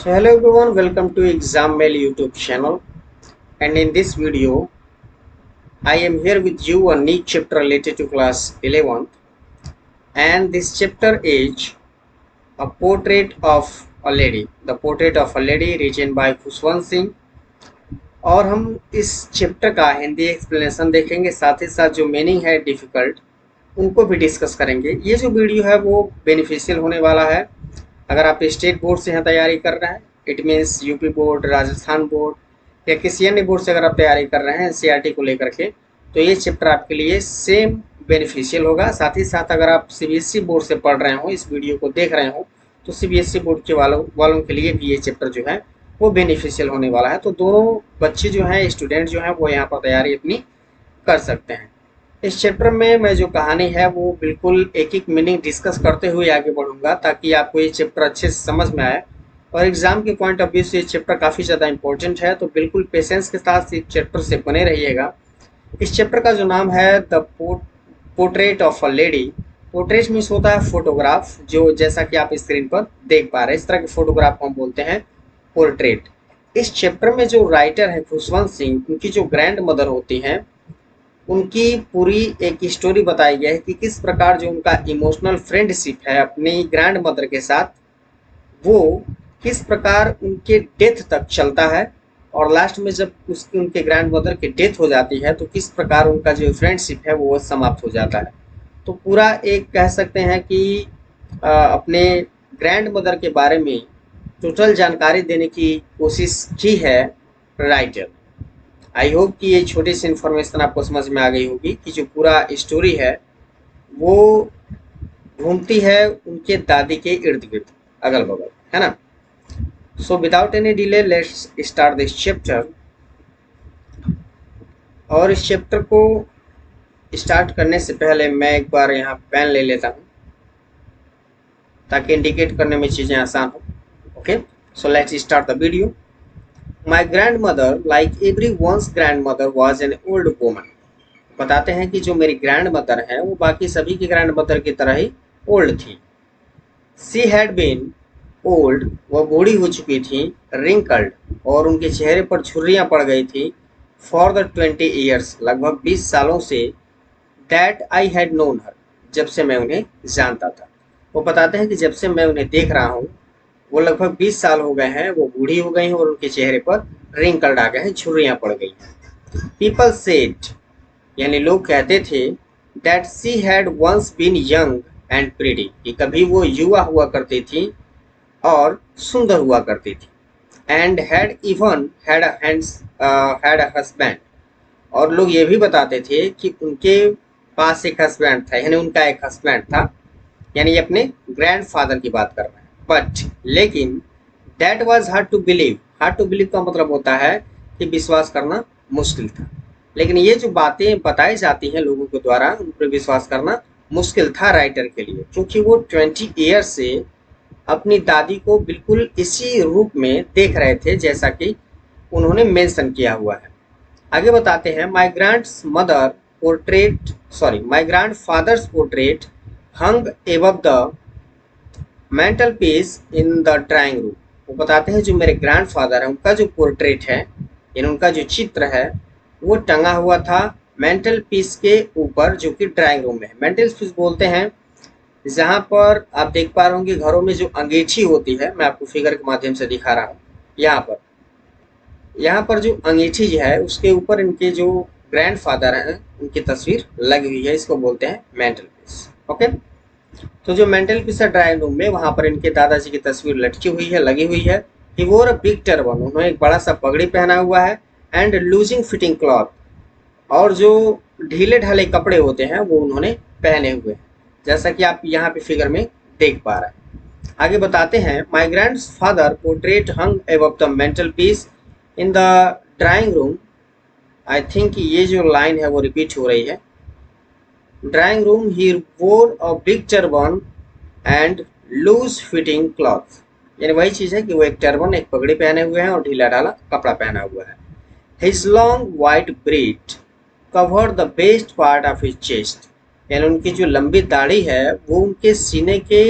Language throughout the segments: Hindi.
So hello everyone, welcome to Exam Mail YouTube channel, and in this video I am here with you a new chapter related to class 11th, and this chapter is a portrait of a lady. The portrait of a lady written by Khushwant Singh. और हम इस चैप्टर का हिंदी एक्सप्लेनेशन देखेंगे, साथ ही साथ जो मीनिंग है डिफ़िकल्ट उनको भी डिस्कस करेंगे। ये जो वीडियो है वो बेनिफिशियल होने वाला है अगर आप स्टेट बोर्ड से यहाँ तैयारी कर रहे हैं, it means UP board, Rajasthan board या किसी अन्य बोर्ड से अगर आप तैयारी कर रहे हैं एनसीईआरटी को लेकर के, तो ये चैप्टर आपके लिए सेम बेनिफिशियल होगा। साथ ही साथ अगर आप सीबीएसई बोर्ड से पढ़ रहे हो, इस वीडियो को देख रहे हो, तो सीबीएसई बोर्ड के वालों के लिए भी ये चैप्टर जो है वो बेनिफिशियल होने वाला है। तो दोनों बच्चे जो हैं, स्टूडेंट जो हैं, वो यहाँ पर तैयारी अपनी कर सकते हैं। इस चैप्टर में मैं जो कहानी है वो बिल्कुल एक एक मीनिंग डिस्कस करते हुए आगे बढ़ूंगा ताकि आपको ये चैप्टर अच्छे से समझ में आए। और एग्जाम के पॉइंट ऑफ व्यू से ये चैप्टर काफ़ी ज़्यादा इंपॉर्टेंट है, तो बिल्कुल पेशेंस के साथ इस चैप्टर से बने रहिएगा। इस चैप्टर का जो नाम है the portrait of a lady. Portrait means होता है फोटोग्राफ, जो जैसा कि आप स्क्रीन पर देख पा रहे हैं, इस तरह के फोटोग्राफ को हम बोलते हैं पोर्ट्रेट। इस चैप्टर में जो राइटर है खुशवंत सिंह, उनकी जो ग्रैंड मदर होती हैं, उनकी पूरी एक स्टोरी बताई गई है कि किस प्रकार जो उनका इमोशनल फ्रेंडशिप है अपनी ग्रैंड मदर के साथ, वो किस प्रकार उनके डेथ तक चलता है, और लास्ट में जब उनके ग्रैंड मदर की डेथ हो जाती है तो किस प्रकार उनका जो फ्रेंडशिप है वो समाप्त हो जाता है। तो पूरा एक कह सकते हैं कि अपने ग्रैंड मदर के बारे में टोटल जानकारी देने की कोशिश की है राइटर। आई होप कि ये छोटी सी इन्फॉर्मेशन आपको समझ में आ गई होगी कि जो पूरा स्टोरी है वो घूमती है उनके दादी के इर्द गिर्द, अगल बगल, है ना। So without any delay let's start this chapter. और इस चैप्टर को स्टार्ट करने से पहले मैं एक बार यहाँ पेन ले लेता हूँ ताकि इंडिकेट करने में चीज़ें आसान हो। Okay, so let's start the video. My grandmother, like everyone's grandmother, was an old woman. बताते हैं कि जो मेरी ग्रैंड मदर है वो बाकी सभी की ग्रैंड मदर की तरह ही ओल्ड थी। She had been old, वह बूढ़ी हो चुकी थी, wrinkled, और उनके चेहरे पर झुर्रियाँ पड़ गई थी, for the 20 years, लगभग 20 सालों से, that I had known her, जब से मैं उन्हें जानता था। वो बताते हैं कि जब से मैं उन्हें देख रहा हूँ वो लगभग 20 साल हो गए हैं, वो बूढ़ी हो गई हैं और उनके चेहरे पर रिंकल आ गए हैं, झुर्रियाँ पड़ गई हैं। पीपल सेड, यानी लोग कहते थे, that she had once been young and pretty, कि कभी वो युवा हुआ करती थी और सुंदर हुआ करती थी। And had even had a husband, और लोग ये भी बताते थे कि उनके पास एक हस्बैंड था, यानी उनका एक हस्बैंड था, यानी अपने ग्रैंडफादर की बात कर रहे हैं। बट लेकिन that was hard to believe. Hard to believe का मतलब होता है कि विश्वास करना मुश्किल था। लेकिन ये जो बातें बताई जाती हैं लोगों के द्वारा, उन पर विश्वास करना मुश्किल था राइटर के लिए, क्योंकि वो 20 ईयर से अपनी दादी को बिल्कुल इसी रूप में देख रहे थे जैसा कि उन्होंने मेंशन किया हुआ है। आगे बताते हैं, my grandfather's portrait hung above the mantelpiece in the drawing room. वो बताते हैं जो मेरे ग्रैंडफादर है उनका जो पोर्ट्रेट है, यानी उनका जो चित्र है, वो टंगा हुआ था मेंटल पीस के ऊपर, जो कि ड्राइंग रूम में है। मेंटल पीस बोलते हैं जहाँ पर आप देख पा रहे होंगे घरों में जो अंगीठी होती है, मैं आपको फिगर के माध्यम से दिखा रहा हूँ। यहाँ पर जो अंगीठी जो है उसके ऊपर इनके जो ग्रैंडफादर हैं उनकी तस्वीर लगी हुई है, इसको बोलते हैं मेंटल पीस। ओके, तो जो मेंटल पीस है ड्राइंग रूम में, वहां पर इनके दादाजी की तस्वीर लटकी हुई है, लगी हुई है। ही वोर अ बिग टर्बन, उन्होंने एक बड़ा सा पगड़ी पहना हुआ है, एंड लूजिंग फिटिंग क्लॉथ, और जो ढीले ढाले कपड़े होते हैं वो उन्होंने पहने हुए हैं, जैसा कि आप यहाँ पे फिगर में देख पा रहे हैं। आगे बताते हैं, my grand father portrait hung above the mantelpiece in the drawing room. I think ये जो लाइन है वो रिपीट हो रही है। Drawing room he wore a big turban and loose fitting cloth, यानी वही चीज़ है कि वो एक टर्बन, एक पगड़ी पहने हुए हैं और ढीला ढाला कपड़ा पहना हुआ है। His long white breed cover the best part of his chest, यानी उनकी जो लंबी दाढ़ी है वो उनके सीने के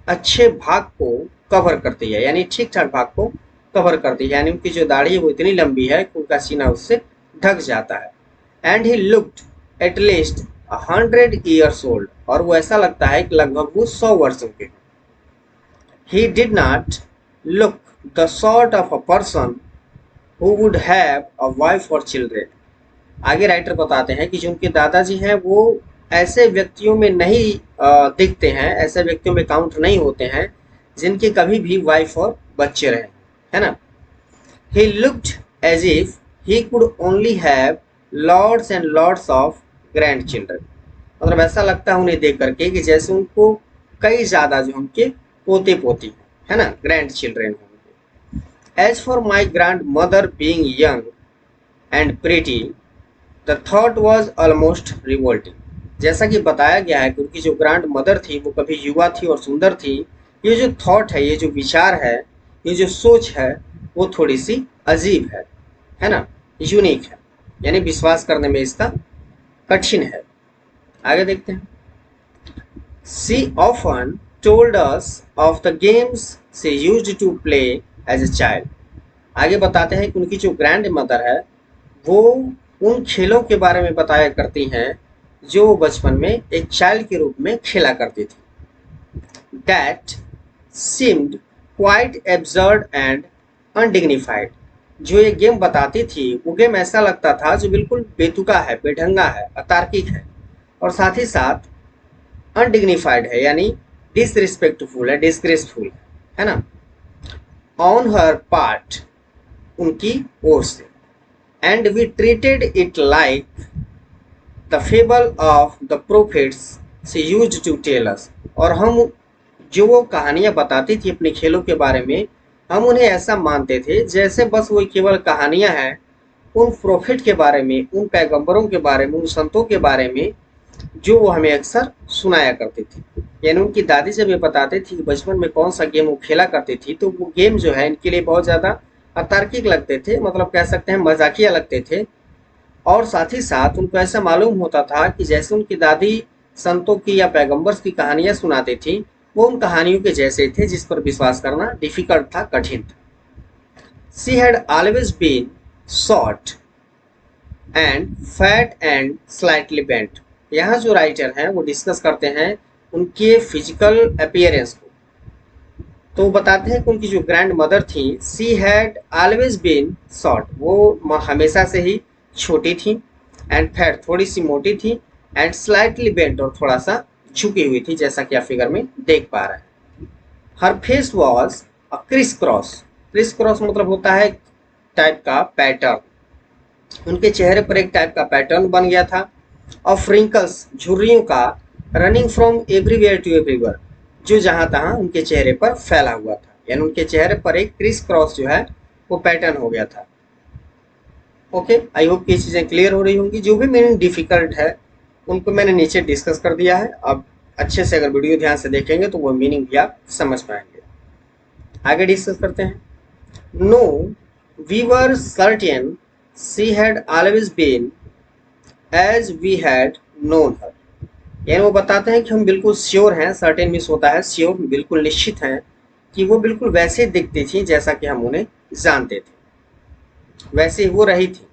अच्छे भाग को कवर करती है, यानी ठीक ठाक भाग को कवर करती है, यानी उनकी जो दाढ़ी है वो इतनी लंबी है कि उनका सीना उससे ढक जाता है। And he looked at least 100 years old, और वो ऐसा लगता है कि लगभग वो 100 वर्षों के। He did not look the sort of a person who would have a wife और चिल्ड्रेन। आगे राइटर बताते हैं कि जो उनके दादाजी हैं वो ऐसे व्यक्तियों में नहीं दिखते हैं, ऐसे व्यक्तियों में काउंट नहीं होते हैं जिनके कभी भी वाइफ और बच्चे रहे, है ना। He looked as if he could only have lots and lots of grandchildren, मतलब ऐसा लगता है उन्हें देख करके कि जैसे उनको कई ज़्यादा जो उनके पोते पोती है ना, ग्रैंड चिल्ड्रेन होंगे। As for my grandmother being young and pretty the thought was almost revolting. जैसा कि बताया गया है कि उनकी जो ग्रैंड मदर थी वो कभी युवा थी और सुंदर थी, ये जो थॉट है, ये जो विचार है, ये जो सोच है, वो थोड़ी सी अजीब है ना, यूनिक है, यानी विश्वास करने में इसका कठिन है। आगे देखते हैं। She often told us of the games she used to play as a child. आगे बताते हैं कि उनकी जो ग्रैंड मदर है वो उन खेलों के बारे में बताया करती हैं जो वो बचपन में एक चाइल्ड के रूप में खेला करती थी। That seemed quite absurd and undignified. जो ये गेम बताती थी वो गेम ऐसा लगता था जो बिल्कुल बेतुका है, बेढंगा है, अतार्किक है, और साथ ही साथ अनडिग्निफाइड है, यानी डिसरिस्पेक्टफुल है, डिस्ग्रेसफुल है ना, ऑन हर पार्ट, उनकी ओर से। And we treated it like the fable of the prophets she used to tell us. और हम जो वो कहानियाँ बताती थी अपने खेलों के बारे में, हम उन्हें ऐसा मानते थे जैसे बस वो केवल कहानियाँ हैं उन प्रोफेट के बारे में, उन पैगंबरों के बारे में, उन संतों के बारे में जो वो हमें अक्सर सुनाया करती थी। यानी उनकी दादी जब ये बताते थी कि बचपन में कौन सा गेम वो खेला करती थी, तो वो गेम जो है इनके लिए बहुत ज़्यादा अतार्किक लगते थे, मतलब कह सकते हैं मजाकिया लगते थे। और साथ ही साथ उनको ऐसा मालूम होता था कि जैसे उनकी दादी संतों की या पैगंबर्स की कहानियाँ सुनाती थी, वो उन कहानियों के जैसे थे जिस पर विश्वास करना डिफिकल्ट था, कठिन था। She had always been short and fat and slightly bent. यहाँ जो राइटर हैं वो डिस्कस करते हैं उनके फिजिकल अपीयरेंस को। तो बताते हैं कि उनकी जो ग्रैंड मदर थी, she had always been short, वो हमेशा से ही छोटी थी, एंड फैट, थोड़ी सी मोटी थी, एंड स्लाइटली बेंट, और थोड़ा सा झुकी हुई थी, जैसा कि आप फिगर में देख पा रहे हैं। हर face was a criss cross. Criss cross मतलब होता है टाइप का पैटर्न। उनके चेहरे पर एक टाइप का पैटर्न बन गया था, ऑफ रिंकल्स, झुर्रियों का, running from everywhere to everywhere, जो जहां तहां उनके चेहरे पर फैला हुआ था। यानी उनके चेहरे पर एक क्रिस क्रॉस जो है वो पैटर्न हो गया था। ओके, आई होप ये चीज़ें क्लियर हो रही होंगी। जो भी मीनिंग डिफिकल्ट है उनको मैंने नीचे डिस्कस कर दिया है। अब अच्छे से अगर वीडियो ध्यान से देखेंगे तो वो मीनिंग भी आप समझ पाएंगे। आगे डिस्कस करते हैं। No, we were certain she had always been as we had known her. यानी वो बताते हैं कि हम बिल्कुल श्योर हैं, सर्टेन मीन्स होता है श्योर, बिल्कुल निश्चित हैं कि वो बिल्कुल वैसे दिखती थी जैसा कि हम उन्हें जानते थे, वैसे ही वो रही थी।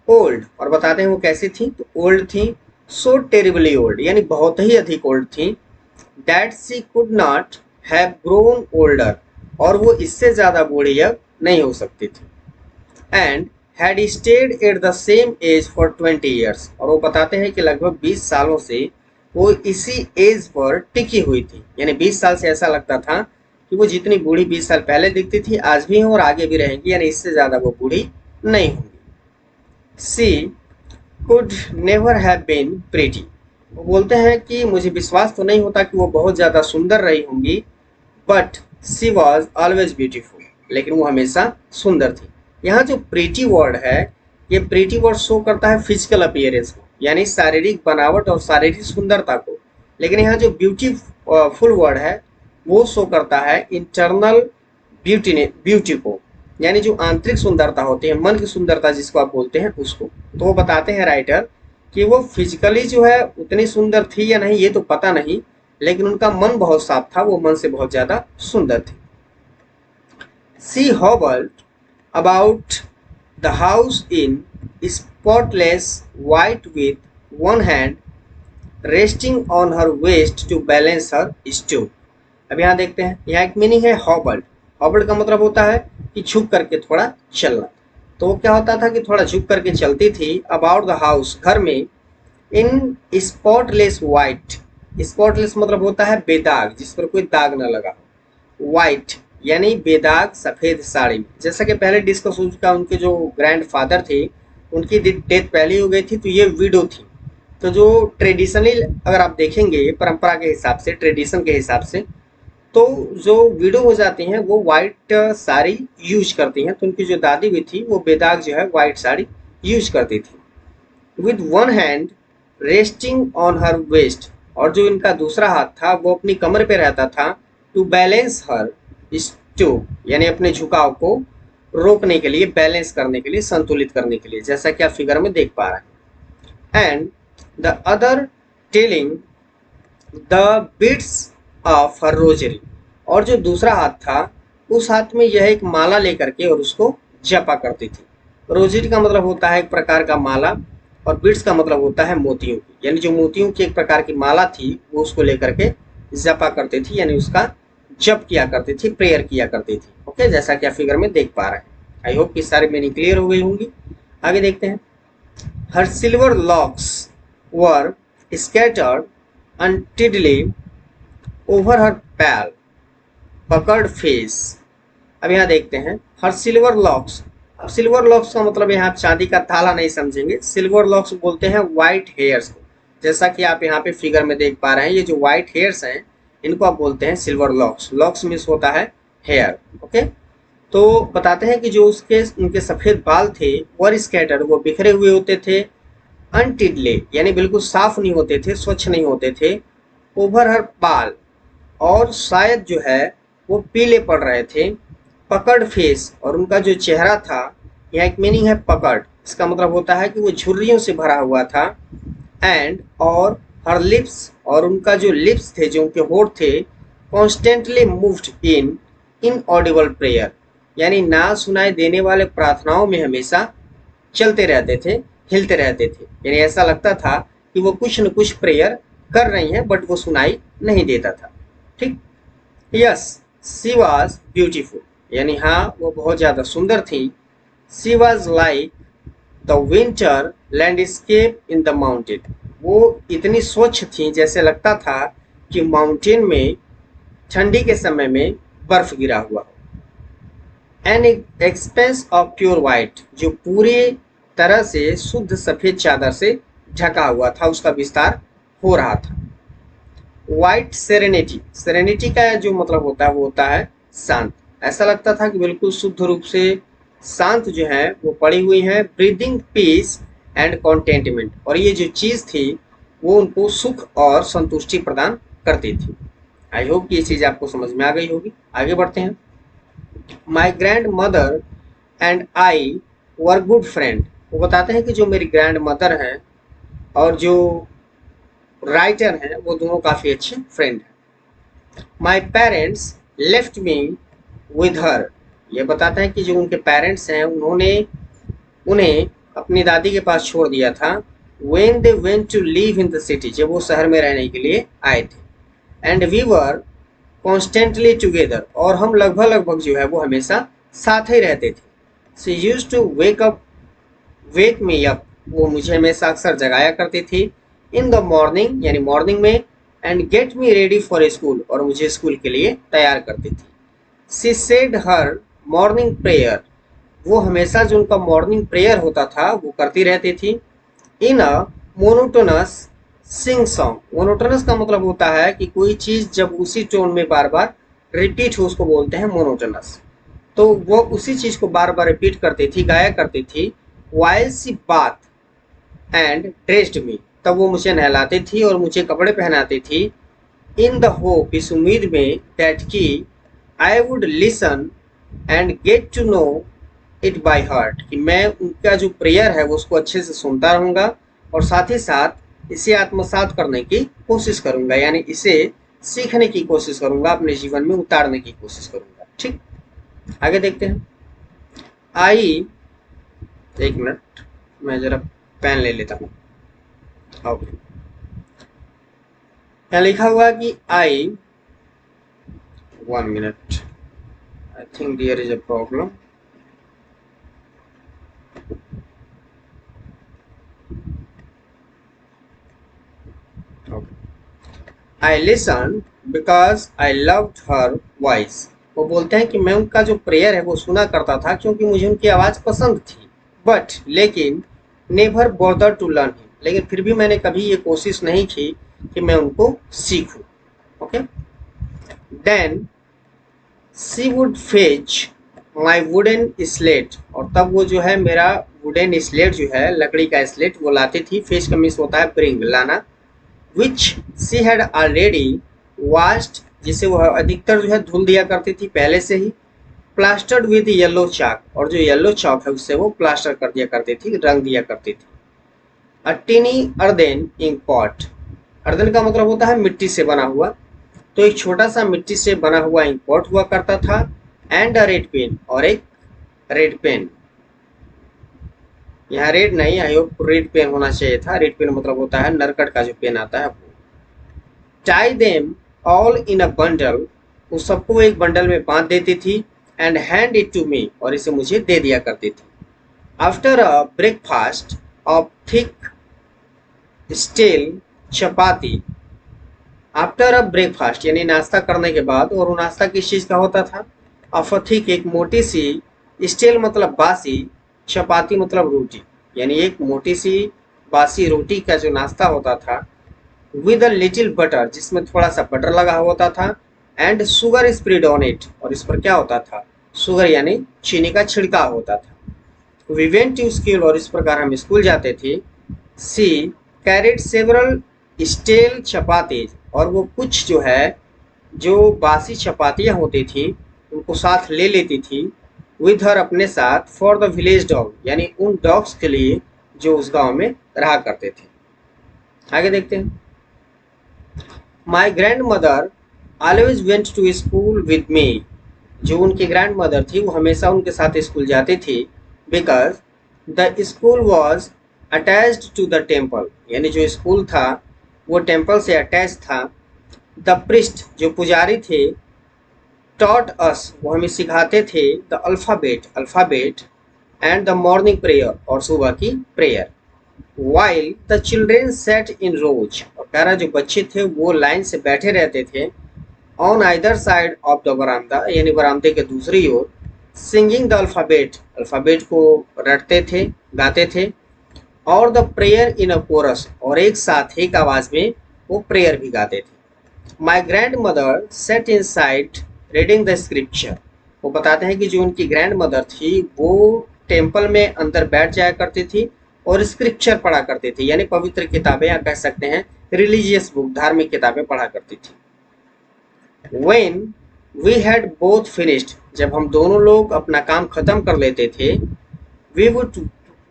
ओल्ड, और बताते हैं वो कैसी थी, तो ओल्ड थी, सो टेरिबली ओल्ड, यानी बहुत ही अधिक ओल्ड थी। That she could not have grown older, और वो इससे ज़्यादा बूढ़ी अब नहीं हो सकती थी। And had stayed at the same age for 20 years, और वो बताते हैं कि लगभग 20 सालों से वो इसी एज पर टिकी हुई थी। यानी 20 साल से ऐसा लगता था कि वो जितनी बूढ़ी 20 साल पहले दिखती थी आज भी हैं और आगे भी रहेंगी, यानी इससे ज़्यादा वो बूढ़ी नहीं होंगी। She could never have been pretty, वो बोलते हैं कि मुझे विश्वास तो नहीं होता कि वो बहुत ज़्यादा सुंदर रही होंगी, but she was always beautiful, लेकिन वो हमेशा सुंदर थी। यहाँ जो प्रीटी वर्ड है, ये प्रीटी वर्ड शो करता है फिजिकल अपीयरेंस को, यानी शारीरिक बनावट और शारीरिक सुंदरता को। लेकिन यहाँ जो ब्यूटीफुल वर्ड है वो शो करता है इंटरनल ब्यूटी को, यानी जो आंतरिक सुंदरता होती है, मन की सुंदरता जिसको आप बोलते हैं उसको। तो वो बताते हैं राइटर कि वो फिजिकली जो है उतनी सुंदर थी या नहीं ये तो पता नहीं, लेकिन उनका मन बहुत साफ था, वो मन से बहुत ज़्यादा सुंदर थी। She hobbled about the house in spotless white with one hand resting on her waist to balance her stool. अब यहाँ देखते हैं, यहाँ एक मीनिंग है हॉबल्ड। हॉबल्ड का मतलब होता है कि झुक करके थोड़ा चलना। तो क्या होता था कि थोड़ा झुक करके चलती थी अबाउट द हाउस, घर में, इन स्पॉटलेस वाइट। स्पॉटलेस मतलब होता है बेदाग, जिस पर कोई दाग न लगा। वाइट यानी बेदाग सफ़ेद साड़ी में। जैसा कि पहले डिस्कस हो चुका, उनके जो ग्रैंडफादर थे उनकी डेथ पहले हो गई थी, तो ये विडो थी। तो जो ट्रेडिशनल अगर आप देखेंगे परंपरा के हिसाब से, ट्रेडिशन के हिसाब से, तो जो विडो हो जाती हैं वो वाइट साड़ी यूज करती हैं। तो उनकी जो दादी भी थी वो बेदाग जो है वाइट साड़ी यूज करती थी। With one hand resting on her waist, और जो इनका दूसरा हाथ था वो अपनी कमर पे रहता था। टू बैलेंस हर स्टूप यानी अपने झुकाव को रोकने के लिए, बैलेंस करने के लिए, संतुलित करने के लिए, जैसा कि आप फिगर में देख पा रहे हैं। And the other telling the bits of her rosary, और जो दूसरा हाथ था उस हाथ में यह एक माला लेकर के और उसको जपा करती थी। रोजरी का मतलब होता है एक प्रकार का माला, और बिट्स का मतलब होता है मोतियों की, यानी जो मोतियों की एक प्रकार की माला थी वो उसको लेकर के जपा करती थी, यानी उसका जप किया करती थी, प्रेयर किया करती थी। ओके, जैसा कि आप फिगर में देख पा रहे हैं। आई होप कि सारी मीनिंग क्लियर हो गई होंगी। आगे देखते हैं। हर सिल्वर लॉक्स वर स्कैटर्ड अनटिडली ओवर हर पैल पकड़ फेस। अब यहाँ देखते हैं हर सिल्वर लॉक्स। अब सिल्वर लॉक्स का मतलब यहाँ चांदी का ताला नहीं समझेंगे। सिल्वर लॉक्स बोलते हैं वाइट हेयर्स को, जैसा कि आप यहाँ पे फिगर में देख पा रहे हैं। ये जो वाइट हेयर्स हैं इनको आप बोलते हैं सिल्वर लॉक्स। लॉक्स मीन्स होता है हेयर। ओके, तो बताते हैं कि जो उनके सफ़ेद बाल थे वर स्कैटर, वो बिखरे हुए होते थे। अनटिडले यानी बिल्कुल साफ नहीं होते थे, स्वच्छ नहीं होते थे। ओवर हर बाल, और शायद जो है वो पीले पड़ रहे थे। पकड़ फेस, और उनका जो चेहरा था, यह एक मीनिंग है पकड़, इसका मतलब होता है कि वो झुर्रियों से भरा हुआ था। एंड और हर लिप्स, और उनका जो लिप्स थे, जो उनके होठ थे, constantly moved in inaudible prayer, यानी ना सुनाई देने वाले प्रार्थनाओं में हमेशा चलते रहते थे, हिलते रहते थे। यानी ऐसा लगता था कि वो कुछ न कुछ प्रेयर कर रही हैं, बट वो सुनाई नहीं देता था। ठीक। यस, शी वॉज ब्यूटीफुल, यानी हाँ वो बहुत ज़्यादा सुंदर थी। She was like the winter landscape in the mountain, वो इतनी स्वच्छ थी जैसे लगता था कि माउंटेन में ठंडी के समय में बर्फ गिरा हुआ हो। An expense of pure white, जो पूरी तरह से शुद्ध सफ़ेद चादर से ढका हुआ था, उसका विस्तार हो रहा था। वाइट सेरेनिटी, सेरेनिटी का जो मतलब होता है वो होता है शांत। ऐसा लगता था कि बिल्कुल शुद्ध रूप से शांत जो है वो पड़ी हुई है। ब्रीदिंग पीस एंड कॉन्टेंटमेंट, और ये जो चीज़ थी वो उनको सुख और संतुष्टि प्रदान करती थी। आई होप कि ये चीज़ आपको समझ में आ गई होगी। आगे बढ़ते हैं। My grand mother and I were good friend, वो बताते हैं कि जो मेरी ग्रैंड मदर हैं और जो राइटर हैं वो दोनों काफ़ी अच्छे फ्रेंड हैं। My parents left me with her, ये बताते हैं कि जो उनके पेरेंट्स हैं उन्होंने उन्हें अपनी दादी के पास छोड़ दिया था। When they went to live in the city, जब वो शहर में रहने के लिए आए थे। And we were constantly together, और हम लगभग लगभग जो है वो हमेशा साथ ही रहते थे। She used to wake me up, वो मुझे हमेशा अक्सर जगाया करती थी। इन द मॉर्निंग यानी मॉर्निंग में। And get me ready for school, और मुझे स्कूल के लिए तैयार करती थी। She said her morning prayer, वो हमेशा जो उनका मॉर्निंग प्रेयर होता था वो करती रहती थी। In a monotonous sing song, monotonous का मतलब होता है कि कोई चीज़ जब उसी टोन में बार बार रिपीट हो उसको बोलते हैं मोनोटोनस। तो वो उसी चीज़ को बार बार रिपीट करती थी, गाया करती थी। वाइल सी बात एंड ड्रेस्ड मी, तब वो मुझे नहलाती थी और मुझे कपड़े पहनाती थी। इन द होप, इस उम्मीद में, दैट कि I would listen and get to know it by heart, कि मैं उनका जो प्रेयर है वो उसको अच्छे से सुनता रहूँगा और साथ ही साथ इसे आत्मसात करने की कोशिश करूँगा, यानी इसे सीखने की कोशिश करूंगा, अपने जीवन में उतारने की कोशिश करूंगा। ठीक, आगे देखते हैं। आई, एक मिनट मैं जरा पेन ले लेता हूँ। ओके, यहाँ लिखा हुआ कि I, 1 minute, I think there is a problem. I listen because I loved her voice. वो बोलते हैं कि मैं उनका जो प्रेयर है वो सुना करता था क्योंकि मुझे उनकी आवाज़ पसंद थी। बट लेकिन never bother to learn him, लेकिन फिर भी मैंने कभी ये कोशिश नहीं की कि मैं उनको सीखूं। Okay, then she would fetch my wooden slate, और तब वो जो है मेरा वुडन स्लेट जो है, लकड़ी का स्लेट, वो लाती थी। फेच का मीन्स होता है ब्रिंग, लाना। विच सी हैड ऑलरेडी वॉश्ड, जिसे वह अधिकतर जो है धुल दिया करती थी पहले से ही। प्लास्टर्ड विद येलो चाक, और जो येलो चॉक है उससे वो प्लास्टर कर दिया करती थी, रंग दिया करती थी। अ टिनी अर्देन इंक पॉट, अर्दन का मतलब होता है मिट्टी से बना हुआ, तो एक छोटा सा मिट्टी से बना हुआ इंक पॉट हुआ करता था। एंड अ रेड पेन, और एक रेड पेन, यहाँ रेड नहीं, आई होप रेड पेन होना चाहिए था। रेड पेन मतलब होता है नरकट का जो पेन आता है वो। Tie them all in a bundle, उस सबको एक बंडल में बांध देती थी। And hand it to me, और इसे मुझे दे दिया करती थी। After a breakfast of thick stale chapati, after a breakfast यानी नाश्ता करने के बाद, और वो नाश्ता किस चीज़ का होता था? ऑफ अ थिक, एक मोटी सी, स्टील मतलब बासी, चपाती मतलब रोटी, यानी एक मोटी सी बासी रोटी का जो नाश्ता होता था। विद अ लिटिल बटर, जिसमें थोड़ा सा बटर लगा होता था। And sugar spread on it, और इस पर क्या होता था? शुगर यानी चीनी का छिड़काव होता था। वी वेंट टू स्कूल, और इस प्रकार हम स्कूल जाते थे। सी कैरिड सेवरल स्टेल चपातीज, और वो कुछ जो है, जो बासी चपातियाँ होती थी उनको साथ ले लेती थी। विद हर, अपने साथ। फॉर द विलेज डॉग, यानी उन डॉग्स के लिए जो उस गांव में रहा करते थे। आगे देखते हैं। My grandmother always went to school with me, जो उनकी ग्रैंड मदर थी वो हमेशा उनके साथ स्कूल जाती थी। Because the school was attached to the temple, यानी जो स्कूल था वो टेम्पल से अटैच था। द प्रिस्ट, जो पुजारी थे, टॉट अस, वो हमें सिखाते थे, the alphabet, alphabet, and the morning prayer, और सुबह की prayer. While the children sat in rows, और कह रहा जो बच्चे थे वो लाइन से बैठे रहते थे। On either side of the baramda, यानी बरामदे के दूसरी ओर। सिंगिंग द अल्फ़ाबेट, अल्फ़ाबेट को रटते थे, गाते थे। और the prayer in a chorus, और एक साथ एक आवाज़ में वो प्रेयर भी गाते थे। My grand mother said in side reading the scripture, वो बताते हैं कि जो उनकी ग्रैंड मदर थी वो टेम्पल में अंदर बैठ जाया करती थी और स्क्रिप्चर पढ़ा करती थी, यानी पवित्र किताबें, या कह सकते हैं रिलीजियस बुक, धार्मिक किताबें पढ़ा करती थी। When we had both finished, जब हम दोनों लोग अपना काम खत्म कर लेते थे, we would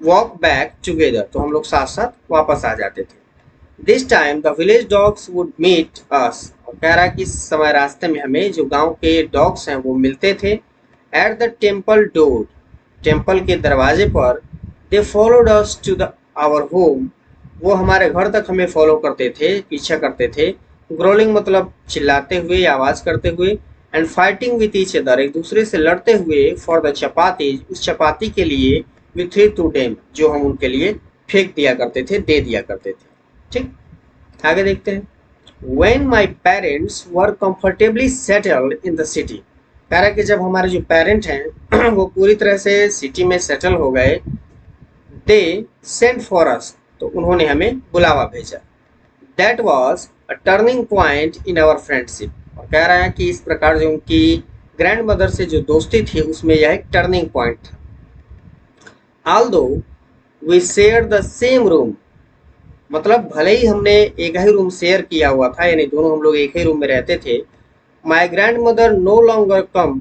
walk back together, तो हम लोग साथ साथ वापस आ जाते थे। This time the village dogs would meet us, और कह रहा कि इस समय रास्ते में हमें जो गांव के डॉग्स हैं वो मिलते थे। At the temple door, temple के दरवाजे पर। They followed us to our home, वो हमारे घर तक हमें फॉलो करते थे, पीछा करते थे। ग्रोलिंग मतलब चिल्लाते हुए, आवाज़ करते हुए। And fighting with each other, एक दूसरे से लड़ते हुए। फॉर द चपाती, उस चपाती के लिए। विथ थ्री टू डेम, जो हम उनके लिए फेंक दिया करते थे, दे दिया करते थे। ठीक, आगे देखते हैं। When my parents were comfortably settled in the city, कह रहा है कि जब हमारे जो पेरेंट हैं वो पूरी तरह से सिटी में सेटल हो गए। दे सेंट फॉर अस, तो उन्होंने हमें बुलावा भेजा। That was a turning point in our friendship, और कह रहा है कि इस प्रकार जो उनकी ग्रैंड मदर से जो दोस्ती थी उसमें यह एक टर्निंग पॉइंट था। Although we share the same room, मतलब भले ही हमने एक ही रूम शेयर किया हुआ था, यानी दोनों हम लोग एक ही रूम में रहते थे। My grandmother no longer come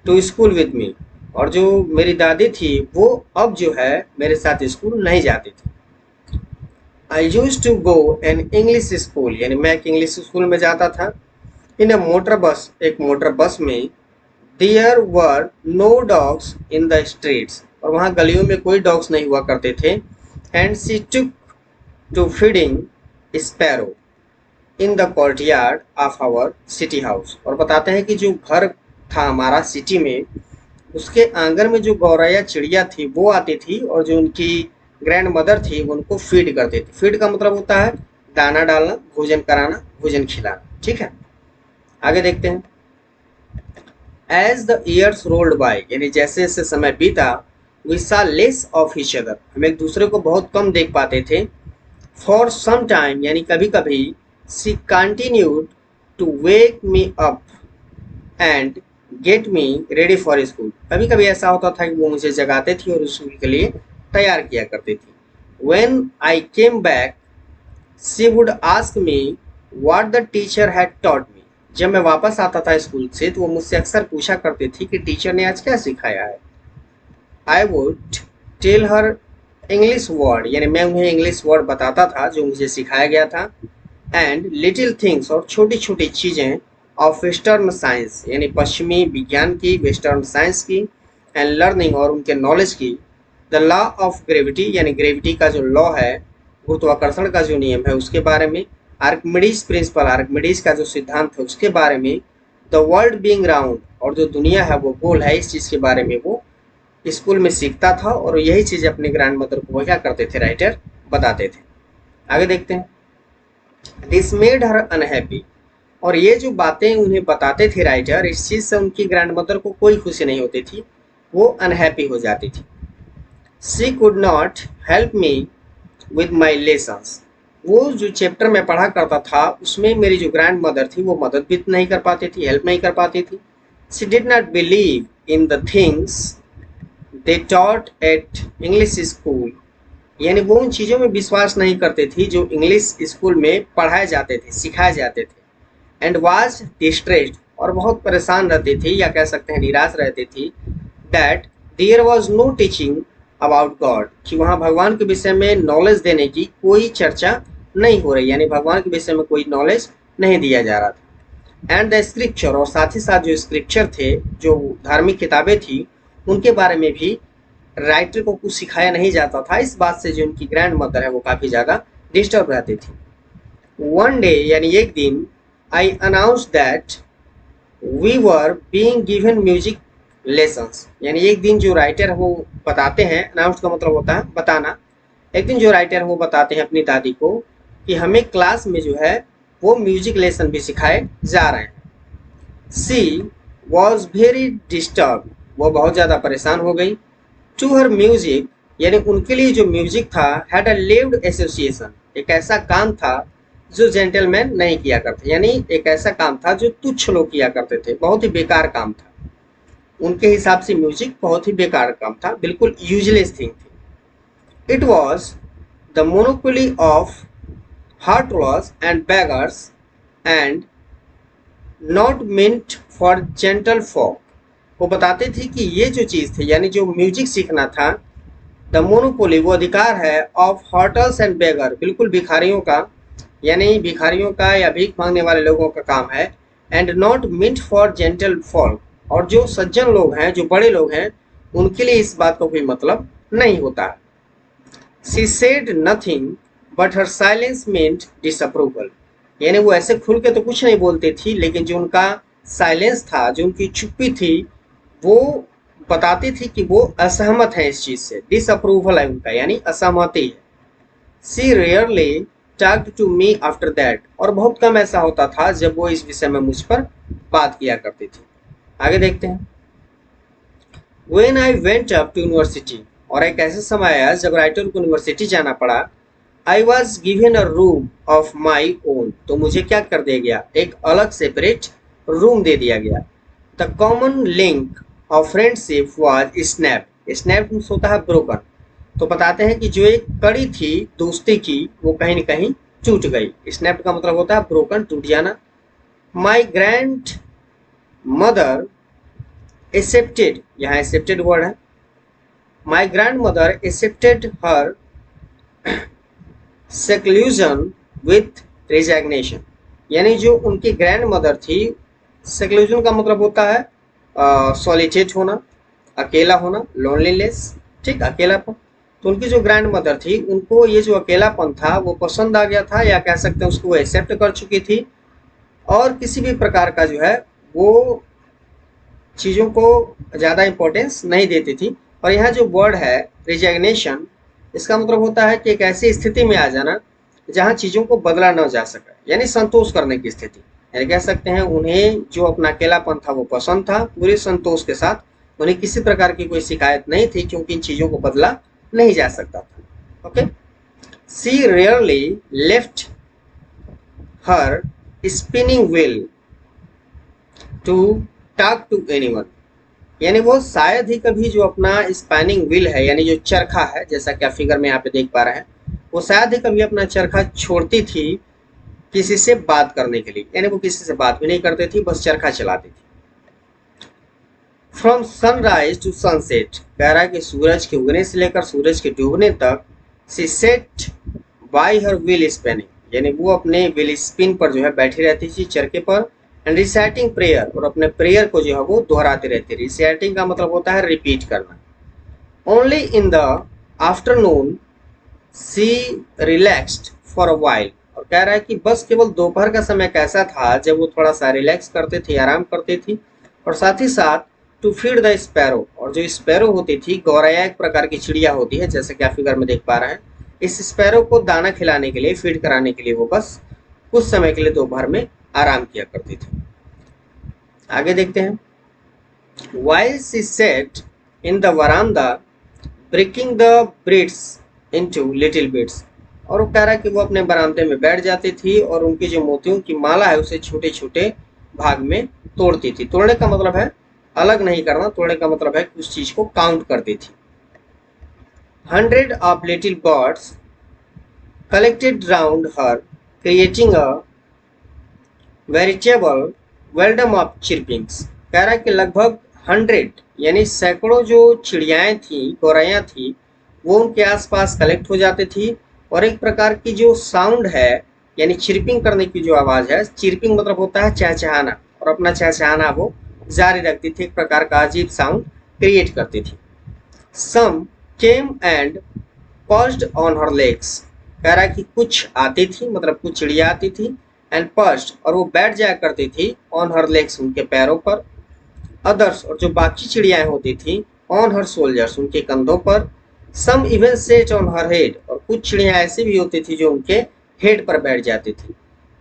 to school with me, और जो मेरी दादी थी वो अब जो है मेरे साथ स्कूल नहीं जाती थी। I used to go an English school, यानी मैं एक इंग्लिश स्कूल में जाता था। इन अ मोटर बस, एक मोटर बस में। There were no dogs in the streets, और वहाँ गलियों में कोई डॉग्स नहीं हुआ करते थे। And she took to feeding sparrow in the courtyard of our city house. और बताते हैं कि जो घर था हमारा सिटी में, उसके आंगन में जो गौरैया चिड़िया थी वो आती थी, और जो उनकी ग्रैंड मदर थी वो उनको फीड करती थी। फीड का मतलब होता है दाना डालना, भोजन कराना, भोजन खिलाना। ठीक है, आगे देखते हैं। As the years rolled by, यानी जैसे जैसे समय बीता, we saw less of each other, हम एक दूसरे को बहुत कम देख पाते थे। फॉर सम टाइम, यानी कभी कभी, she continued to wake me up and get me ready for school. कभी कभी ऐसा होता था कि वो मुझे जगाते थी और स्कूल के लिए तैयार किया करती थी। When I came back she would ask me what the teacher had taught me. जब मैं वापस आता था स्कूल से तो वो मुझसे अक्सर पूछा करती थी कि टीचर ने आज क्या सिखाया है। I would tell her English word, यानी मैं उन्हें इंग्लिश वर्ड बताता था जो मुझे सिखाया गया था। एंड लिटिल थिंग्स, और छोटी छोटी चीज़ें, ऑफ वेस्टर्न साइंस, यानी पश्चिमी विज्ञान की, वेस्टर्न साइंस की। एंड लर्निंग, और उनके नॉलेज की। द लॉ ऑफ ग्रेविटी, यानी ग्रेविटी का जो लॉ है, गुरुत्वाकर्षण का जो नियम है उसके बारे में। आर्किमिडीज प्रिंसिपल, आर्किमिडीज का जो सिद्धांत है उसके बारे में। द वर्ल्ड बीइंग राउंड, और जो दुनिया है वो गोल है, इस चीज़ के बारे में वो स्कूल में सीखता था, और यही चीज़ अपने ग्रैंड मदर को वो क्या करते थे, राइटर बताते थे। आगे देखते हैं। दिस मेड हर अनहैप्पी, और ये जो बातें उन्हें बताते थे राइटर, इस चीज़ से उनकी ग्रैंड मदर को कोई खुशी नहीं होती थी, वो अनहैप्पी हो जाती थी। She could not help me with my lessons, वो जो चैप्टर में पढ़ा करता था उसमें मेरी जो ग्रैंड मदर थी वो मदद भी नहीं कर पाती थी, हेल्प नहीं कर पाती थी। She did not believe in the things they taught at English school, यानी वो उन चीज़ों में विश्वास नहीं करते थी जो इंग्लिश स्कूल में पढ़ाए जाते थे, सिखाए जाते थे। एंड वाज डिस्ट्रेस्ड, और बहुत परेशान रहती थी, या कह सकते हैं निराश रहती थी। That there was no teaching about God, कि वहाँ भगवान के विषय में नॉलेज देने की कोई चर्चा नहीं हो रही, यानी भगवान के विषय में कोई नॉलेज नहीं दिया जा रहा था। एंड द स्क्रिप्चर, और साथ ही साथ जो स्क्रिप्चर थे, जो धार्मिक किताबें थी, उनके बारे में भी राइटर को कुछ सिखाया नहीं जाता था। इस बात से जो उनकी ग्रैंड मदर है वो काफ़ी ज़्यादा डिस्टर्ब रहती थी। वन डे, यानी एक दिन, I announce that we were being given music lessons, यानी एक दिन जो राइटर है वो बताते हैं, अनाउंस का मतलब होता है बताना। एक दिन जो राइटर है वो बताते हैं अपनी दादी को कि हमें क्लास में जो है वो म्यूजिक लेसन भी सिखाए जा रहे हैं। सी वॉज वेरी डिस्टर्ब, वो बहुत ज़्यादा परेशान हो गई। टू हर म्यूजिक, यानी उनके लिए जो म्यूजिक था, हैड अ लिव्ड एसोसिएशन, एक ऐसा काम था जो जेंटलमैन नहीं किया करते, यानी एक ऐसा काम था जो तुच्छ लोग किया करते थे, बहुत ही बेकार काम था। उनके हिसाब से म्यूजिक बहुत ही बेकार काम था, बिल्कुल यूजलेस थिंग थी। It was the monopoly of harlots and beggars and not meant for gentlefolk. वो बताते थे कि ये जो चीज़ थी, यानी जो म्यूजिक सीखना था, द मोनोपोली, वो अधिकार है, ऑफ हॉटल्स एंड बेगर, बिल्कुल भिखारियों का, यानी भिखारियों का या भीख मांगने वाले लोगों का काम है। And not mint for gentle folk, और जो सज्जन लोग हैं, जो बड़े लोग हैं, उनके लिए इस बात का कोई मतलब नहीं होता। She said nothing but her silence meant disapproval, यानी वो ऐसे खुल के तो कुछ नहीं बोलती थी, लेकिन जो उनका साइलेंस था, जो उनकी चुप्पी थी, वो बताती थी कि वो असहमत है इस चीज़ से। डिसअप्रूवल है उनका, यानी असहमति है। She rarely talked to me after that, और बहुत कम ऐसा होता था जब वो इस विषय में मुझ पर बात किया करती थी। आगे देखते हैं। When I went up to university, और एक ऐसा समय आया जब राइटर को यूनिवर्सिटी जाना पड़ा। I was given a room of my own, तो मुझे क्या कर दिया गया, एक अलग सेपरेट रूम दे दिया गया। The common link of friendship was snap, snap होता है ब्रोकन, तो बताते हैं कि जो एक कड़ी थी दोस्ती की वो कहीं न कहीं टूट गई। स्नैप का मतलब होता है ब्रोकन, टूट जाना। माई ग्रैंड मदर एक्सेप्टेड, यहाँ एक्सेप्टेड वर्ड है। My grand mother accepted her seclusion with resignation, यानी जो उनकी ग्रैंड मदर थी, seclusion का मतलब होता है सॉलिट्यूड होना, अकेला होना, लोनलीनेस, ठीक, अकेलापन। तो उनकी जो ग्रैंड मदर थी उनको ये जो अकेलापन था वो पसंद आ गया था, या कह सकते हैं उसको एक्सेप्ट कर चुकी थी, और किसी भी प्रकार का जो है वो चीज़ों को ज़्यादा इम्पोर्टेंस नहीं देती थी। और यहाँ जो वर्ड है रिजिग्नेशन, इसका मतलब होता है कि एक ऐसी स्थिति में आ जाना जहाँ चीज़ों को बदला न जा सके, यानी संतोष करने की स्थिति। यानी कह सकते हैं उन्हें जो अपना अकेलापन था वो पसंद था, पूरे संतोष के साथ, उन्हें किसी प्रकार की कोई शिकायत नहीं थी, क्योंकि इन चीज़ों को बदला नहीं जा सकता था। Okay, she rarely left her spinning wheel to talk to anyone, यानी वो शायद ही कभी जो अपना स्पैनिंग व्हील है, यानी जो चरखा है, जैसा कि आप फिगर में यहाँ पे देख पा रहे हैं, वो शायद ही कभी अपना चरखा छोड़ती थी किसी से बात करने के लिए, यानी वो किसी से बात भी नहीं करती थी, बस चरखा चलाती थी। फ्रॉम सनराइज टू सनसेट, कह रहा है कि सूरज के उगने से लेकर सूरज के डूबने तक, she sat by her wheel spinning, यानी वो अपने व्हील स्पिन पर जो है बैठी रहती थी, चरखे पर, एंड रिसाइटिंग प्रेयर, और अपने प्रेयर को जो है वो दोहराते रहते। रिसाइटिंग का मतलब होता है रिपीट करना। Only in the afternoon she relaxed for a while, और कह रहा है कि बस केवल दोपहर का समय कैसा था जब वो थोड़ा सा रिलैक्स करते थे, आराम करते थी, और साथ ही साथ टू फीड द स्पैरो, और जो स्पैरो होती थी, गौरैया एक प्रकार की चिड़िया होती है, जैसे कि आप फिगर में देख पा रहे हैं, इस स्पैरो को दाना खिलाने के लिए, फीड कराने के लिए वो बस कुछ समय के लिए दोपहर में आराम किया करती थी। आगे देखते हैं। While she sat in the veranda breaking the beads into little bits, और वो कह रहा है कि वो अपने बरामदे में बैठ जाती थी और उनकी जो मोतियों की माला है उसे छोटे छोटे भाग में तोड़ती थी। तोड़ने का मतलब है अलग नहीं करना, तोड़ने का मतलब है कि उस चीज को काउंट करती थी। 100 of little birds collected round her, creating a veritable bedlam of chirpings, कह रहा है कि लगभग 100 यानी सैकड़ों जो चिड़ियाएं थी, गौरैया थी, वो उनके आसपास कलेक्ट हो जाती थी, और एक प्रकार की जो साउंड है, यानी चिरपिंग करने की जो आवाज़ है, चिरपिंग मतलब होता है चहचहाना, और अपना चहचहाना वो जारी रखती थी, एक प्रकार का अजीब साउंड क्रिएट करती थी। Some came and perched on her legs, कह रहा है कि कुछ आती थी, मतलब कुछ चिड़िया आती थी, एंड पर्च्ड, और वो बैठ जाया करती थी, ऑन हर लेग्स, उनके पैरों पर। अदर्स, और जो बाकी चिड़ियाएं होती थी, ऑन हर शोल्डर्स, उनके कंधों पर। Some even sat on her head, और कुछ चिड़ियां ऐसी भी होती थी जो उनके हेड पर बैठ जाती थी।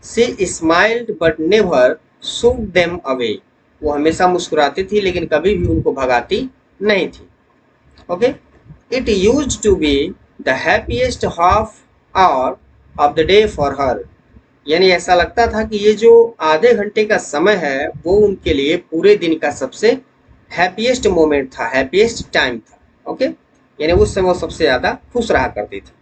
She smiled but never shooed them away, वो हमेशा मुस्कुराती थी लेकिन कभी भी उनको भगाती नहीं थी। Okay, it used to be the happiest half hour of the day for her, यानी ऐसा लगता था कि ये जो आधे घंटे का समय है वो उनके लिए पूरे दिन का सबसे हैप्पीएस्ट मोमेंट था, हैप्पीएस्ट टाइम था। ओके, यानी उस समय वो सबसे ज़्यादा खुश रहा करती थी।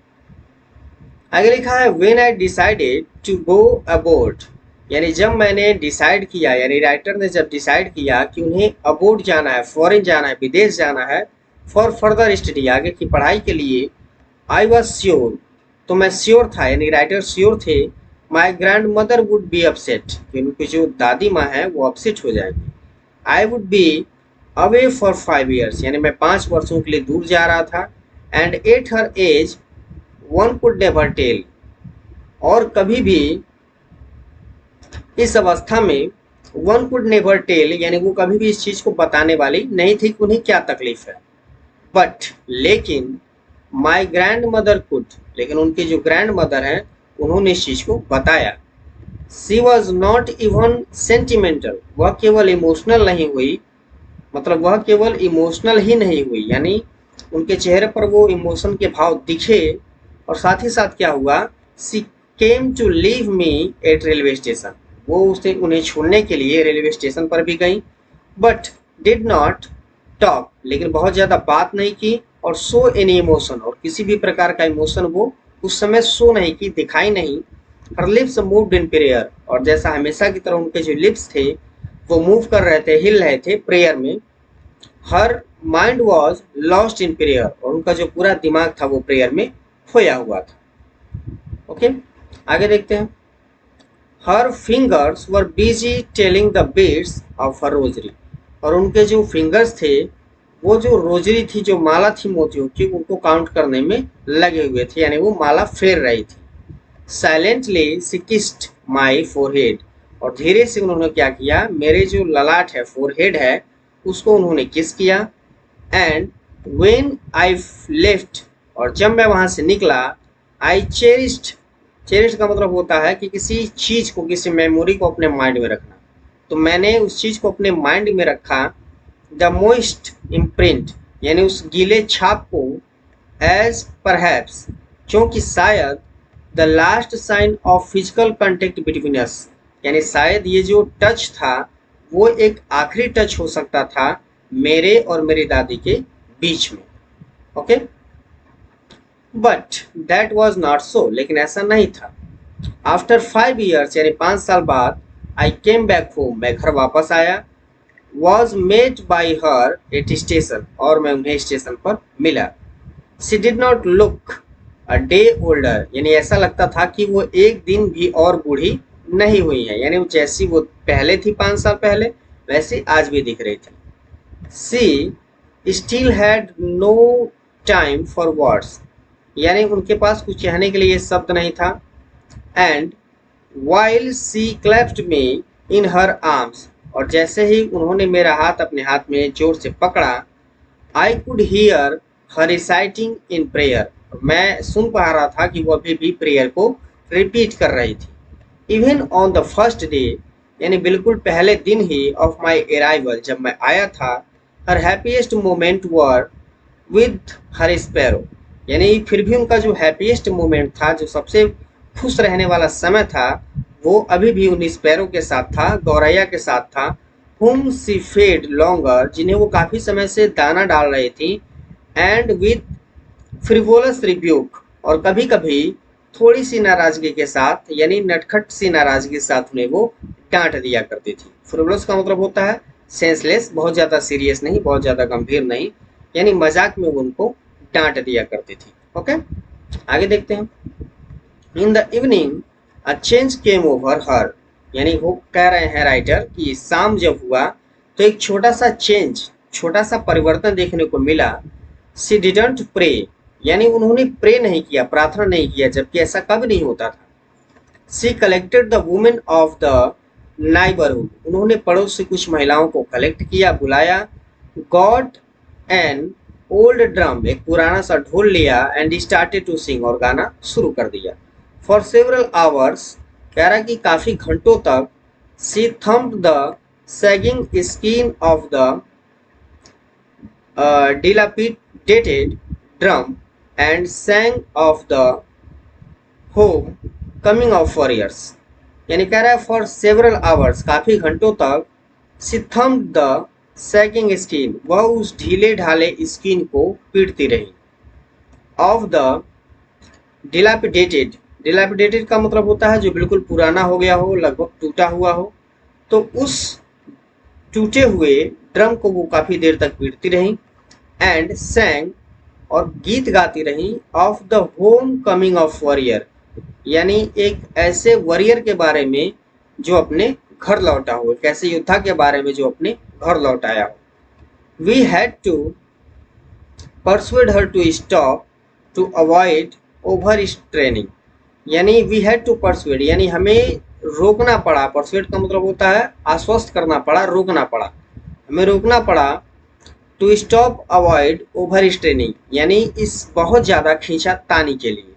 आगे लिखा है when I decided to go abroad, यानी जब मैंने डिसाइड किया, यानी राइटर ने जब डिसाइड किया कि उन्हें अबोर्ड जाना है, फॉरेन जाना है, विदेश जाना है, फॉर फर्दर स्टडी, आगे की पढ़ाई के लिए। आई वॉज श्योर, तो मैं श्योर था, यानी राइटर श्योर थे, my grand mother would be upset, कि उनकी जो दादी माँ है वो अपसेट हो जाएगी। I would be away for 5 years, यानी मैं 5 वर्षों के लिए दूर जा रहा था। And at her age one could never tell, और कभी भी इस अवस्था में वन कुड नेवर टेल, यानी वो कभी भी इस चीज़ को बताने वाली नहीं थी कि उन्हें क्या तकलीफ है। बट, लेकिन माई ग्रैंड मदर कुड, लेकिन उनकी जो ग्रैंड मदर हैं उन्होंने इस चीज़ को बताया। She was not even sentimental, वह केवल इमोशनल नहीं हुई, मतलब वह केवल इमोशनल ही नहीं हुई, यानी उनके चेहरे पर वो इमोशन के भाव दिखे, और साथ ही साथ क्या हुआ, she came to leave me at railway station, वो उसे उन्हें छोड़ने के लिए रेलवे स्टेशन पर भी गई। बट डिड नॉट टॉक, लेकिन बहुत ज़्यादा बात नहीं की, और शो एनी इमोशन, और किसी भी प्रकार का इमोशन वो उस समय शो नहीं की, दिखाई नहीं। हर लिप्स मूव्ड इन प्रेयर, और जैसा हमेशा की तरह उनके जो लिप्स थे वो मूव कर रहे थे, हिल रहे थे प्रेयर में। Her mind was lost in prayer, और उनका जो पूरा दिमाग था वो प्रेयर में खोया हुआ था। ओके, आगे देखते हैं। Her fingers were busy telling the beads of her rosary, और उनके जो फिंगर्स थे वो जो रोजरी थी, जो माला थी मोतियों की, उनको काउंट करने में लगे हुए थे, यानी वो माला फेर रही थी। Silently she kissed my forehead, और धीरे से उन्होंने क्या किया, मेरे जो ललाट है, फोरहेड है, उसको उन्होंने किस किया। एंड वेन आई लेफ्ट, और जब मैं वहां से निकला, आई चेरिस्ड, चेरिस्ड का मतलब होता है कि किसी चीज को, किसी मेमोरी को अपने माइंड में रखना। तो मैंने उस चीज को अपने माइंड में रखा। द मोस्ट इम्प्रिंट, यानी उस गीले छाप को, एज परहैप्स, क्योंकि शायद, the last sign of physical contact between us, यानी शायद ये जो टच था वो एक आखिरी टच हो सकता था मेरे और मेरी दादी के बीच में। Okay, but that was not so, लेकिन ऐसा नहीं था। आफ्टर 5 years, यानी 5 साल बाद, आई केम बैक होम, मैं घर वापस आया। Was met by her at station, और मैं उन्हें स्टेशन पर मिला। She did not look a day older, यानी ऐसा लगता था कि वो एक दिन भी और बूढ़ी नहीं हुई है, यानी जैसी वो पहले थी 5 साल पहले, वैसी आज भी दिख रही थी। She still had no time for words, यानी उनके पास कुछ कहने के लिए शब्द नहीं था। And while she clapped me in her arms, और जैसे ही उन्होंने मेरा हाथ अपने हाथ में जोर से पकड़ा, I could hear her reciting in prayer, मैं सुन पा रहा था कि वो अभी भी प्रेयर को रिपीट कर रही थी। Even on the first day, यानी बिल्कुल पहले दिन ही ऑफ माई अराइवल, जब मैं आया था, her happiest moment were with her sparrow, यानी फिर भी उनका जो हैप्पीएस्ट मोमेंट था, जो सबसे खुश रहने वाला समय था, वो अभी भी उन स्पैरो के साथ था, गौरैया के साथ था। हुम सी फेड लॉन्गर, जिन्हें वो काफी समय से दाना डाल रही थी। एंड विद फ्रिवोलस रिब्यूक, और कभी कभी थोड़ी सी नाराजगी के साथ, यानी नटखट सी नाराजगी के साथ उन्हें वो डांट दिया करती थी। फ्रिवोलस का मतलब होता है सेंसलेस, बहुत ज्यादा सीरियस नहीं, बहुत ज्यादा गंभीर नहीं, यानी मजाक में वो उनको डांट दिया करती थी। ओके, आगे देखते हैं। In the evening a change came over हर, यानी वो कह रहे हैं राइटर कि शाम जब हुआ तो एक छोटा सा चेंज, छोटा सा परिवर्तन देखने को मिला। सी डिडंट प्रे, यानी उन्होंने प्रे नहीं किया, प्रार्थना नहीं किया, जबकि ऐसा कभी नहीं होता था। She collected the women of the neighbourhood, उन्होंने पड़ोस से कुछ महिलाओं को कलेक्ट किया, बुलाया। गॉट एन ओल्ड ड्रम, एक पुराना सा ढोल लिया। एंड स्टार्टेड टू सिंग, और गाना शुरू कर दिया। फॉर सेवरल आवर्स, कह रहा कि काफी घंटों तक, she thumped the sagging skin of the dilapidated drum and sang of the home coming of warriors, यानी कह रहा है फॉर सेवरल आवर्स, काफी घंटों तक, she thumped the sagging skin, वह उस ढीले ढाले स्किन को पीटती रही। ऑफ द डिलापिडेटेड, डिलापिडेटेड का मतलब होता है जो बिल्कुल पुराना हो गया हो, लगभग टूटा हुआ हो। तो उस टूटे हुए ड्रम को वो काफी देर तक पीटती रही। एंड सैंग, और गीत गाती रही, of the home coming of warrior, यानी एक ऐसे वॉरियर के बारे में जो अपने घर लौटा हो, एक ऐसे योद्धा के बारे में जो अपने घर लौट आया हो। We had to persuade her to stop to avoid overstraining, यानी वी हैड टू परसुएड, यानी हमें रोकना पड़ा। परसुएड का मतलब होता है आश्वस्त करना पड़ा, रोकना पड़ा, हमें रोकना पड़ा। To stop avoid overstraining, यानी इस बहुत ज़्यादा खींचा तानी के लिए,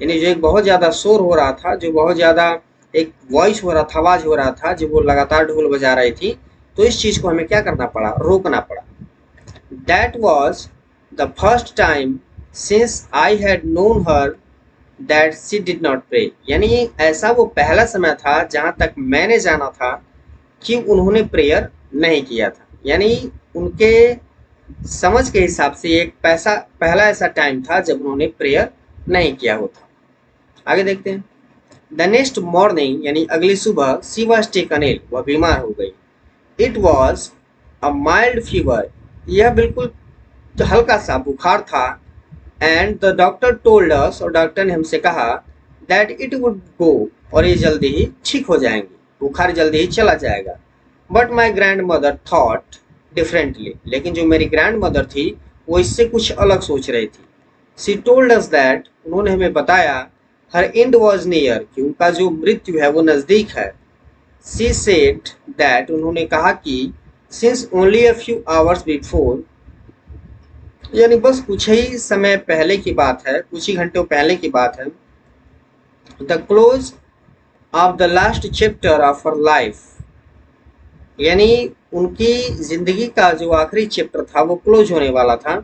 यानी जो एक बहुत ज़्यादा शोर हो रहा था, जो बहुत ज़्यादा एक वॉइस हो रहा था, आवाज़ हो रहा था, जो वो लगातार ढोल बजा रही थी, तो इस चीज़ को हमें क्या करना पड़ा, रोकना पड़ा। That was the first time since I had known her that she did not pray, यानी ऐसा वो पहला समय था जहाँ तक मैंने जाना था कि उन्होंने प्रेयर नहीं किया था, यानी उनके समझ के हिसाब से एक पहला ऐसा टाइम था जब उन्होंने प्रेयर नहीं किया होता। आगे देखते हैं। द नेक्स्ट मॉर्निंग, यानी अगली सुबह, शी वाज टेकन इल, वह बीमार हो गई। It was a mild fever, यह बिल्कुल हल्का सा बुखार था। And the doctor told us, और डॉक्टर ने हमसे कहा, दैट इट वुड गो, और ये जल्दी ही ठीक हो जाएंगे, बुखार जल्दी ही चला जाएगा। But my grand mother thought differently, लेकिन जो मेरी ग्रैंड मदर थी वो इससे कुछ अलग सोच रही थी। सी टोल्ड अस दैट, उन्होंने हमें बताया, हर एंड वॉज नियर, कि उनका जो मृत्यु है वो नज़दीक है। सी सेड दैट, उन्होंने कहा कि since only a few hours before, यानी बस कुछ ही समय पहले की बात है, कुछ ही घंटों पहले की बात है, the close of the last chapter of her life, यानी उनकी जिंदगी का जो आखिरी चैप्टर था वो क्लोज होने वाला था।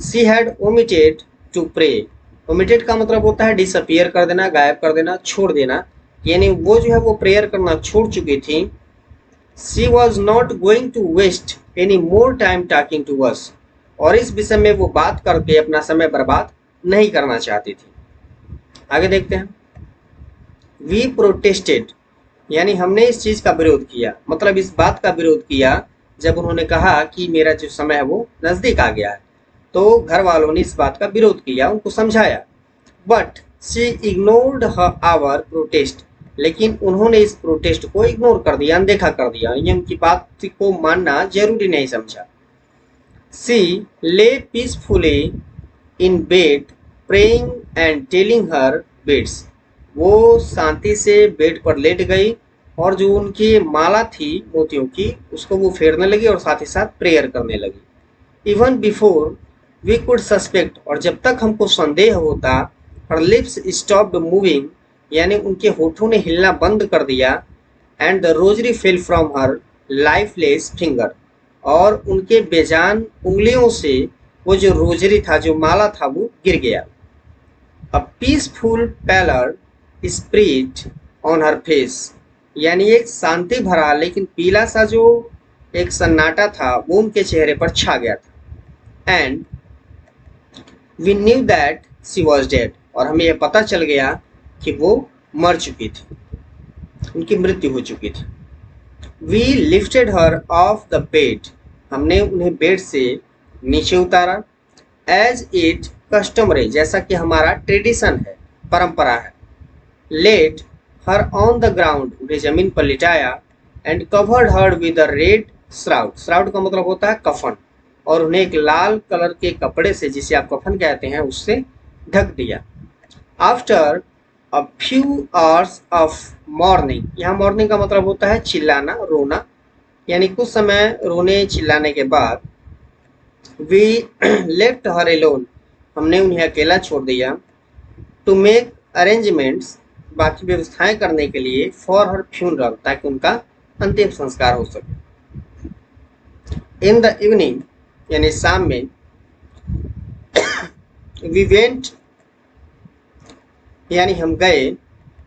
She had omitted to pray, omitted का मतलब होता है डिसअपियर कर देना, गायब कर देना, छोड़ देना, यानी वो जो है वो प्रेयर करना छोड़ चुकी थी। She was not going to waste any more time talking to us, और इस विषय में वो बात करके अपना समय बर्बाद नहीं करना चाहती थी। आगे देखते हैं। वी प्रोटेस्टेड, यानी हमने इस चीज का विरोध किया, मतलब इस बात का विरोध किया जब उन्होंने कहा कि मेरा जो समय है वो नजदीक आ गया है, तो घर वालों ने इस बात का विरोध किया, उनको समझाया। But she ignored our protest, लेकिन उन्होंने इस प्रोटेस्ट को इग्नोर कर दिया, अनदेखा कर दिया, ये उनकी बात को मानना जरूरी नहीं समझा। सी ले peacefully in bed praying and telling her bits, वो शांति से बेड पर लेट गई और जो उनकी माला थी मोतियों की उसको वो फेरने लगी और साथ ही साथ प्रेयर करने लगी। Even before we could suspect, और जब तक हमको संदेह होता, हर लिप्स स्टॉप्ड मूविंग, यानी उनके होठों ने हिलना बंद कर दिया, and the rosary fell from her lifeless finger, और उनके बेजान उंगलियों से वो जो रोजरी था, जो माला था, वो गिर गया। A peaceful pallor spread on her face, यानी एक शांति भरा लेकिन पीला सा जो एक सन्नाटा था वो उनके चेहरे पर छा गया था। And we knew that she was dead, और हमें यह पता चल गया कि वो मर चुकी थी, उनकी मृत्यु हो चुकी थी। We lifted her off the bed, हमने उन्हें बेड से नीचे उतारा। एज इट कस्टमरी, जैसा कि हमारा ट्रेडिशन है, परंपरा है। Let her on the ground, उन्हें जमीन पर लिटाया। And covered her with a red shroud, shroud का मतलब होता है कफन, और उन्हें एक लाल कलर के कपड़े से, जिसे आप कफन कहते हैं, उससे ढक दिया। After a few hours of morning, यहाँ मॉर्निंग का मतलब होता है चिल्लाना, रोना, यानी कुछ समय रोने चिल्लाने के बाद, वी लेफ्ट हर एलोन, हमने उन्हें अकेला छोड़ दिया। टू मेक अरेंजमेंट्स, बाकी व्यवस्थाएं करने के लिए, फॉर हर फ्यूनरल, ताकि उनका अंतिम संस्कार हो सके। इन द इवनिंग, यानी शाम में, वी वेंट, यानी हम गए,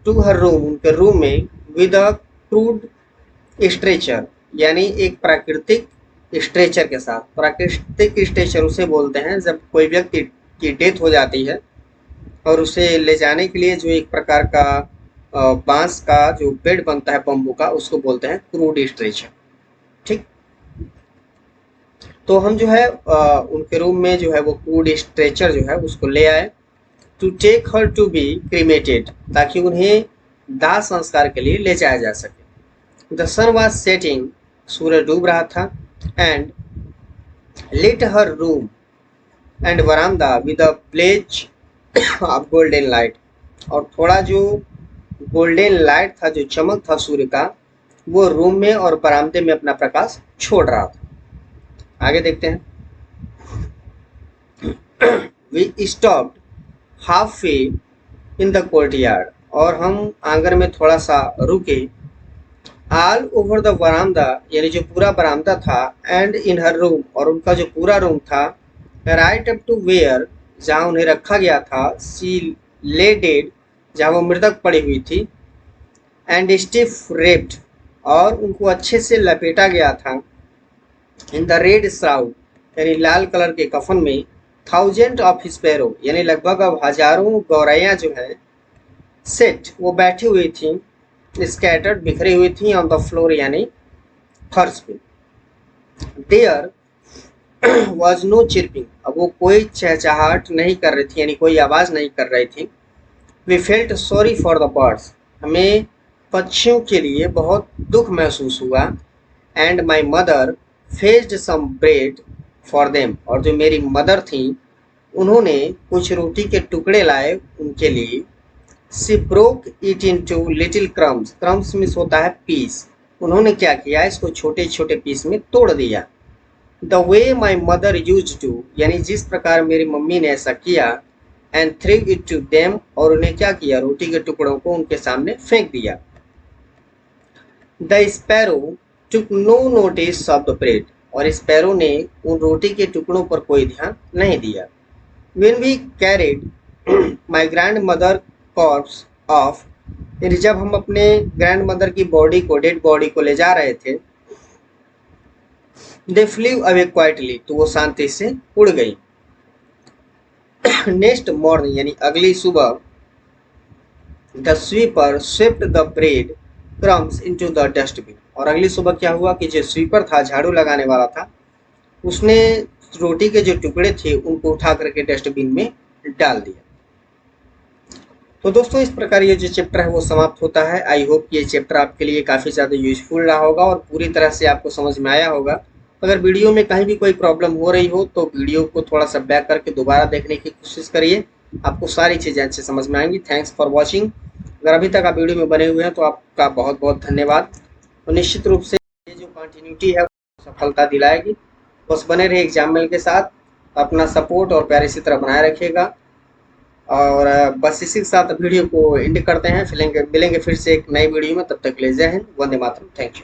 टू हर रूम, उनके रूम में, विद अ क्रूड स्ट्रेचर, यानी एक प्राकृतिक स्ट्रेचर के साथ। प्राकृतिक स्ट्रेचर उसे बोलते हैं जब कोई व्यक्ति की डेथ हो जाती है और उसे ले जाने के लिए जो एक प्रकार का बांस का जो बेड बनता है बम्बू का, उसको बोलते हैं क्रूड स्ट्रेचर। ठीक, तो हम जो है उनके रूम में जो है वो क्रूड स्ट्रेचर जो है उसको ले आए। To take her to be cremated, ताकि उन्हें दाह संस्कार के लिए ले जाया जा सके। द सन वॉज सेटिंग, सूरज डूब रहा था। And lit her room and वरामदा with a blaze of golden light, और थोड़ा जो गोल्डन लाइट था, जो चमक था सूर्य का, वो रूम में और बरामदे में अपना प्रकाश छोड़ रहा था। आगे देखते हैं। We stopped halfway in the courtyard, और हम आंगन में थोड़ा सा रुके। ऑल ओवर द बरामदा, यानी जो पूरा बरामदा था, एंड इन हर रूम, और उनका जो पूरा रूम था, राइट अप टू वेयर, जहाँ उन्हें रखा गया था, सी ले डेड, जहाँ वो मृतक पड़ी हुई थी, एंड स्टिफ रेप्ड, और उनको अच्छे से लपेटा गया था, इन द रेड श्राउड, यानी लाल कलर के कफन में, थाउजेंड ऑफ स्पैरो, यानी लगभग अब हजारों गौरैया जो है, सेट, वो बैठी हुई थी, स्कैटर्ड, बिखरी हुई थी, ऑन द फ्लोर, यानी फर्श पे। देयर वॉज नो चिरपिंग, अब वो कोई चहचहाट नहीं कर रही थी, यानी कोई आवाज नहीं कर रही थी। We felt sorry for the birds, हमें पक्षियों के लिए बहुत दुख महसूस हुआ। And my mother fetched some bread for them, और जो मेरी मदर थी उन्होंने कुछ रोटी के टुकड़े लाए उनके लिए। She broke it into little crumbs, crumbs means होता है पीस, उन्होंने क्या किया, इसको छोटे छोटे पीस में तोड़ दिया। The way my mother use to, यानी जिस प्रकार मेरी मम्मी ने ऐसा किया। And threw it to them, और उन्हें क्या किया, रोटी के टुकड़ों को उनके सामने फेंक दिया। The sparrow took no notice of the bread, और स्पैरो ने उन रोटी के टुकड़ों पर कोई ध्यान नहीं दिया। When we carried my grandmother corpse off, यानी जब हम अपने ग्रैंड मदर की बॉडी को, डेड बॉडी को ले जा रहे थे, they flew away quietly, तो वो शांति से उड़ गई। नेक्स्ट मॉर्निंग, यानी अगली सुबह, the sweeper swept the bread crumbs into the dustbin, और अगली सुबह क्या हुआ कि जो स्वीपर था, झाड़ू लगाने वाला था, उसने रोटी के जो टुकड़े थे उनको उठा करके डस्टबिन में डाल दिया। तो दोस्तों इस प्रकार ये जो चैप्टर है वो समाप्त होता है। आई होप ये चैप्टर आपके लिए काफ़ी ज़्यादा यूजफुल रहा होगा और पूरी तरह से आपको समझ में आया होगा। अगर वीडियो में कहीं भी कोई प्रॉब्लम हो रही हो तो वीडियो को थोड़ा सा बैक करके दोबारा देखने की कोशिश करिए, आपको सारी चीज़ें अच्छे समझ में आएंगी। Thanks for watching. अगर अभी तक आप वीडियो में बने हुए हैं तो आपका बहुत बहुत धन्यवाद। तो निश्चित रूप से ये जो कंटिन्यूटी है वो सफलता दिलाएगी। बस बने रहे एग्जाम के साथ, अपना सपोर्ट और प्यार इसी तरह बनाए रखिएगा। और बस इसी के साथ वीडियो को एंड करते हैं। मिलेंगे फिर से एक नई वीडियो में, तब तक के लिए जय हिंद, वंदे मातरम, थैंक यू।